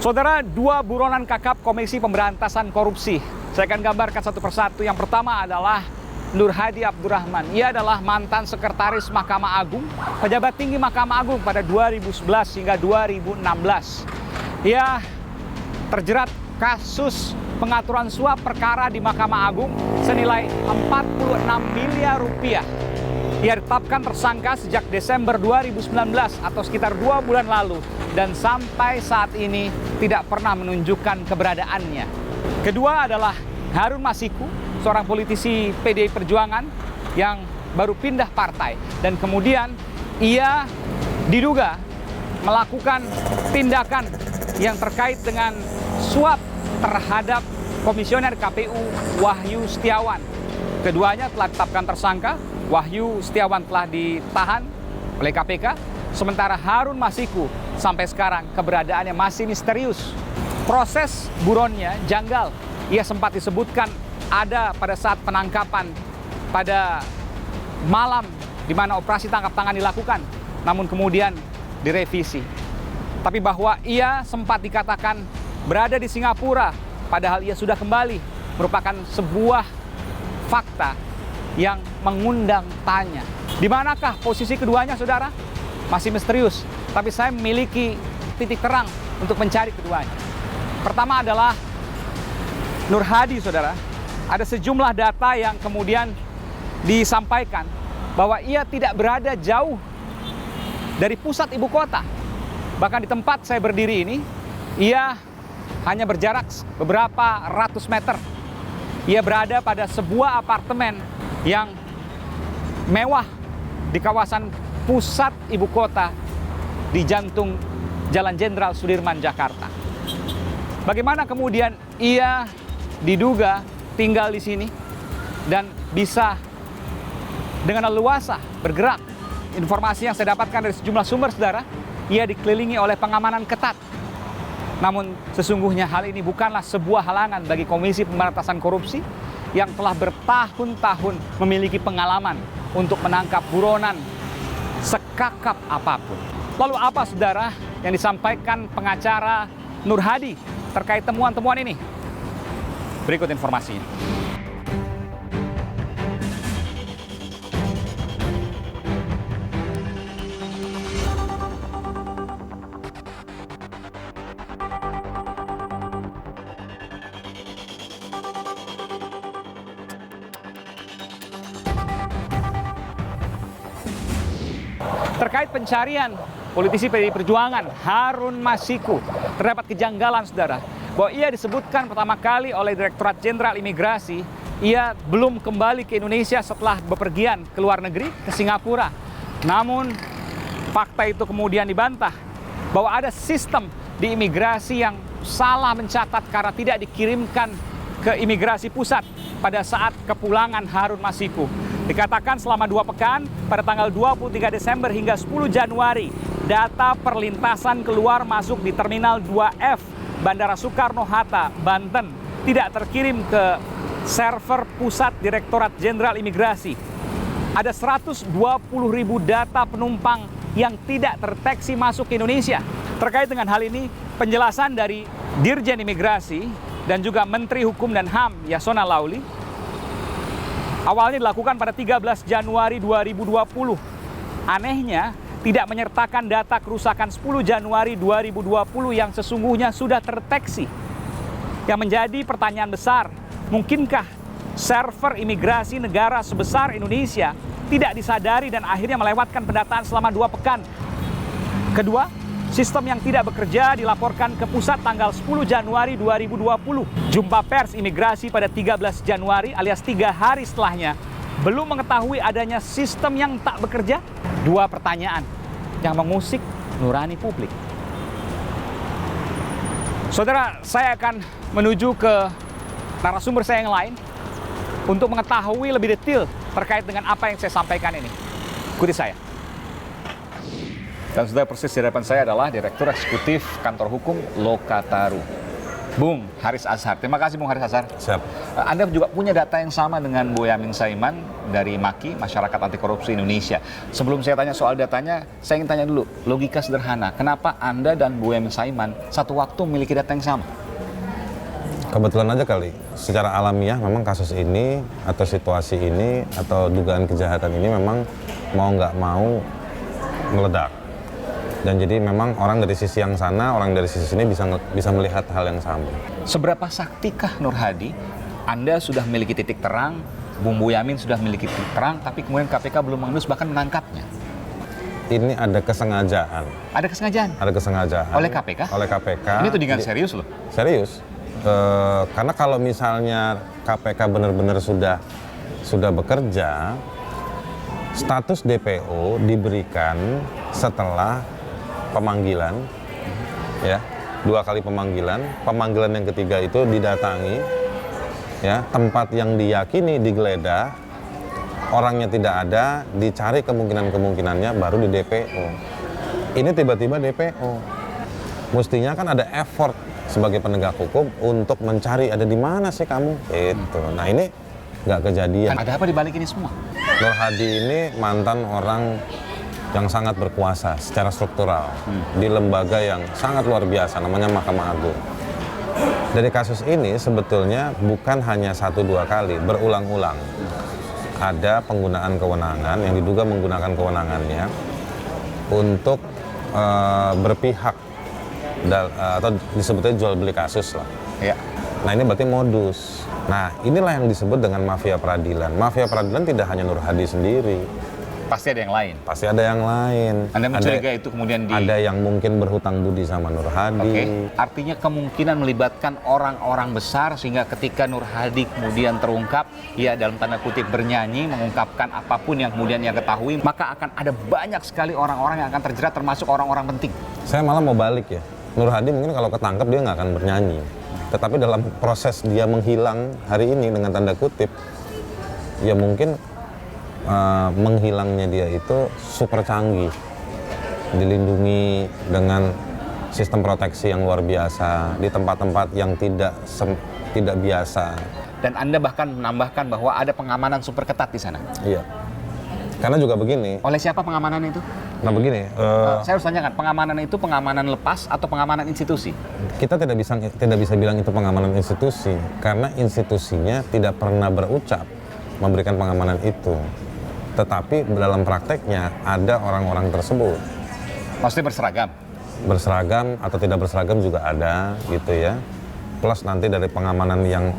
Saudara, dua buronan kakap Komisi Pemberantasan Korupsi. Saya akan gambarkan satu persatu. Yang pertama adalah Nur Hadi Abdurrahman. Ia adalah mantan sekretaris Mahkamah Agung, pejabat tinggi Mahkamah Agung pada 2011 hingga 2016. Ia terjerat kasus pengaturan suap perkara di Mahkamah Agung senilai 46 miliar rupiah. Ia ditetapkan tersangka sejak Desember 2019 atau sekitar 2 bulan lalu dan sampai saat ini tidak pernah menunjukkan keberadaannya. Kedua adalah Harun Masiku, seorang politisi PDI Perjuangan yang baru pindah partai dan kemudian ia diduga melakukan tindakan yang terkait dengan suap terhadap Komisioner KPU Wahyu Setiawan. Keduanya telah ditetapkan tersangka. Wahyu Setiawan telah ditahan oleh KPK, sementara Harun Masiku sampai sekarang keberadaannya masih misterius. Proses buronnya janggal. Ia sempat disebutkan ada pada saat penangkapan pada malam di mana operasi tangkap tangan dilakukan, namun kemudian direvisi. Tapi bahwa ia sempat dikatakan berada di Singapura, padahal ia sudah kembali, merupakan sebuah fakta yang mengundang tanya. Di manakah posisi keduanya, saudara? Masih misterius, tapi saya memiliki titik terang untuk mencari keduanya. Pertama adalah Nur Hadi, saudara. Ada sejumlah data yang kemudian disampaikan bahwa ia tidak berada jauh dari pusat ibu kota. Bahkan di tempat saya berdiri ini, ia hanya berjarak beberapa ratus meter. Ia berada pada sebuah apartemen yang mewah di kawasan pusat ibu kota di jantung Jalan Jenderal Sudirman, Jakarta. Bagaimana kemudian ia diduga tinggal di sini dan bisa dengan leluasa bergerak? Informasi yang saya dapatkan dari sejumlah sumber, saudara, ia dikelilingi oleh pengamanan ketat. Namun sesungguhnya hal ini bukanlah sebuah halangan bagi Komisi Pemberantasan Korupsi yang telah bertahun-tahun memiliki pengalaman untuk menangkap buronan sekakap apapun. Lalu apa, saudara, yang disampaikan pengacara Nur Hadi terkait temuan-temuan ini? Berikut informasinya. Terkait pencarian politisi PDI Perjuangan Harun Masiku, terdapat kejanggalan, saudara, bahwa ia disebutkan pertama kali oleh Direktorat Jenderal Imigrasi ia belum kembali ke Indonesia setelah bepergian ke luar negeri, ke Singapura. Namun fakta itu kemudian dibantah bahwa ada sistem di imigrasi yang salah mencatat karena tidak dikirimkan ke imigrasi pusat pada saat kepulangan Harun Masiku. Dikatakan selama 2 pekan, pada tanggal 23 Desember hingga 10 Januari, data perlintasan keluar masuk di Terminal 2F Bandara Soekarno-Hatta, Banten, tidak terkirim ke server pusat Direktorat Jenderal Imigrasi. Ada 120.000 data penumpang yang tidak terdeteksi masuk ke Indonesia. Terkait dengan hal ini, penjelasan dari Dirjen Imigrasi dan juga Menteri Hukum dan HAM Yasona Lauli awalnya dilakukan pada 13 Januari 2020. Anehnya, tidak menyertakan data kerusakan 10 Januari 2020 yang sesungguhnya sudah terdeteksi. Yang menjadi pertanyaan besar, mungkinkah server imigrasi negara sebesar Indonesia tidak disadari dan akhirnya melewatkan pendataan selama 2 pekan? Kedua, sistem yang tidak bekerja dilaporkan ke pusat tanggal 10 Januari 2020. Jumpa pers imigrasi pada 13 Januari alias 3 hari setelahnya belum mengetahui adanya sistem yang tak bekerja. 2 pertanyaan yang mengusik nurani publik. Saudara, saya akan menuju ke narasumber saya yang lain untuk mengetahui lebih detail terkait dengan apa yang saya sampaikan ini. Ikuti saya. Dan sudah persis di depan saya adalah Direktur Eksekutif Kantor Hukum Lokataru. Bung Haris Azhar. Terima kasih Bung Haris Azhar. Siap. Anda juga punya data yang sama dengan Boyamin Saiman dari MAKI, Masyarakat Anti Korupsi Indonesia. Sebelum saya tanya soal datanya, saya ingin tanya dulu, logika sederhana, kenapa Anda dan Boyamin Saiman satu waktu memiliki data yang sama? Kebetulan aja kali, secara alamiah memang kasus ini atau situasi ini atau dugaan kejahatan ini memang mau nggak mau meledak. Dan jadi memang orang dari sisi yang sana, orang dari sisi sini bisa melihat hal yang sama. Seberapa saktikah Nur Hadi? Anda sudah memiliki titik terang, Bung Boyamin sudah memiliki titik terang, tapi kemudian KPK belum mengendus bahkan menangkapnya. Ini ada kesengajaan. Ada kesengajaan? Ada kesengajaan. Oleh KPK? Oleh KPK. Ini tudingan serius loh. Serius. Karena kalau misalnya KPK benar-benar sudah bekerja, status DPO diberikan setelah pemanggilan, ya, 2 kali pemanggilan yang ketiga itu didatangi, ya, tempat yang diyakini digeledah, orangnya tidak ada, dicari kemungkinannya baru di DPO. Ini tiba-tiba DPO. Mestinya kan ada effort sebagai penegak hukum untuk mencari ada di mana sih kamu, itu. Nah ini nggak kejadian. Ada apa di balik ini semua? Nur Hadi ini mantan orang yang sangat berkuasa secara struktural di lembaga yang sangat luar biasa namanya Mahkamah Agung. Dari kasus ini sebetulnya bukan hanya 1-2 kali, berulang-ulang ada penggunaan kewenangan yang diduga menggunakan kewenangannya untuk berpihak atau disebutnya jual beli kasus lah. Ya. Nah ini berarti modus. Nah inilah yang disebut dengan mafia peradilan. Mafia peradilan tidak hanya Nur Hadi sendiri. Pasti ada yang lain. Pasti ada yang lain. Anda mencurigai itu kemudian ada yang mungkin berhutang budi sama Nur Hadi. Oke. Artinya kemungkinan melibatkan orang-orang besar sehingga ketika Nur Hadi kemudian terungkap, ya dalam tanda kutip bernyanyi, mengungkapkan apapun yang kemudian yang ketahui, maka akan ada banyak sekali orang-orang yang akan terjerat termasuk orang-orang penting. Saya malah mau balik ya. Nur Hadi mungkin kalau ketangkep dia nggak akan bernyanyi. Tetapi dalam proses dia menghilang hari ini dengan tanda kutip, ya mungkin menghilangnya dia itu super canggih, dilindungi dengan sistem proteksi yang luar biasa di tempat-tempat yang tidak biasa. Dan Anda bahkan menambahkan bahwa ada pengamanan super ketat di sana. Iya. Karena juga begini. Oleh siapa pengamanan itu? Nah begini. Saya harus tanyakan, pengamanan itu pengamanan lepas atau pengamanan institusi? Kita tidak bisa bilang itu pengamanan institusi karena institusinya tidak pernah berucap memberikan pengamanan itu. Tetapi dalam prakteknya ada orang-orang tersebut. Maksudnya berseragam? Berseragam atau tidak berseragam juga ada gitu ya. Plus nanti dari pengamanan yang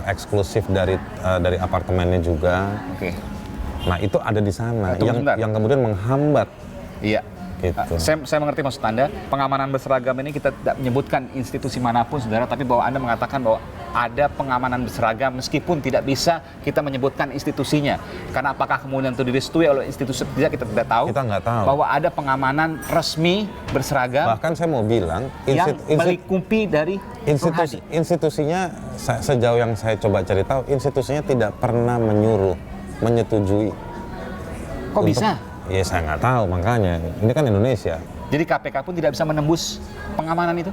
eksklusif dari apartemennya juga. Oke. Nah itu ada di sana yang kemudian menghambat. Iya. Gitu. Saya mengerti maksud Anda. Pengamanan berseragam ini kita tidak menyebutkan institusi manapun, saudara, tapi bahwa Anda mengatakan bahwa ada pengamanan berseragam meskipun tidak bisa kita menyebutkan institusinya. Karena apakah kemudian itu direstui oleh institusi kita tidak tahu. Kita nggak tahu. Bahwa ada pengamanan resmi berseragam. Bahkan saya mau bilang yang melingkupi dari institusinya sejauh yang saya coba cari tahu, institusinya tidak pernah menyetujui. Kok bisa? Ya saya nggak tahu, makanya ini kan Indonesia. Jadi KPK pun tidak bisa menembus pengamanan itu?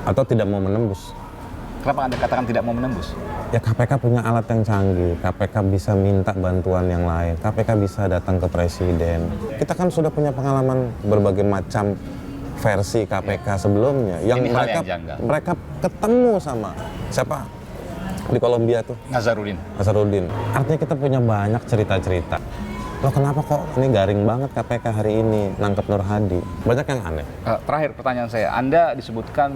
Atau tidak mau menembus? Kenapa Anda katakan tidak mau menembus? Ya KPK punya alat yang canggih, KPK bisa minta bantuan yang lain, KPK bisa datang ke presiden. Kita kan sudah punya pengalaman berbagai macam versi KPK sebelumnya, yang mereka ketemu sama siapa di Kolombia tuh? Nazarudin. Artinya kita punya banyak cerita-cerita. Loh kenapa kok ini garing banget KPK hari ini nangkep Nur Hadi? Banyak yang aneh. Terakhir pertanyaan saya, Anda disebutkan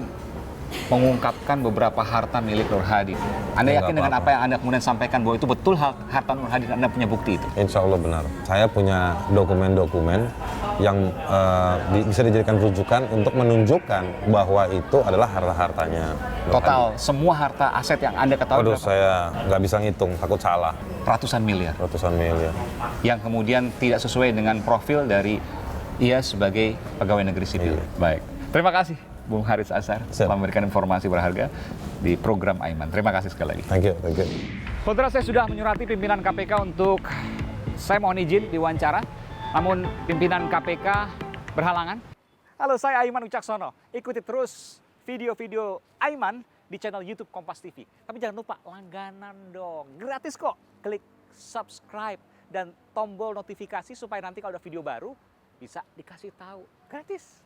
mengungkapkan beberapa harta milik Nur Hadi. Anda yakin dengan apa yang Anda kemudian sampaikan bahwa itu betul harta Nur Hadi dan Anda punya bukti itu? Insya Allah benar. Saya punya dokumen-dokumen yang bisa dijadikan rujukan untuk menunjukkan bahwa itu adalah harta-hartanya Nur Total Hadi. Semua harta aset yang Anda ketahui? Waduh, saya nggak bisa ngitung, takut salah. Ratusan miliar. Yang kemudian tidak sesuai dengan profil dari ia sebagai pegawai negeri sipil. Iya. Baik. Terima kasih Bung Haris Azhar telah memberikan informasi berharga di program Aiman. Terima kasih sekali lagi. Thank you. Saudara, saya sudah menyurati pimpinan KPK untuk saya mohon izin diwawancara, namun pimpinan KPK berhalangan. Halo, saya Aiman Wicaksono. Ikuti terus video-video Aiman di channel YouTube Kompas TV. Tapi jangan lupa langganan dong, gratis kok. Klik subscribe dan tombol notifikasi supaya nanti kalau ada video baru bisa dikasih tahu. Gratis.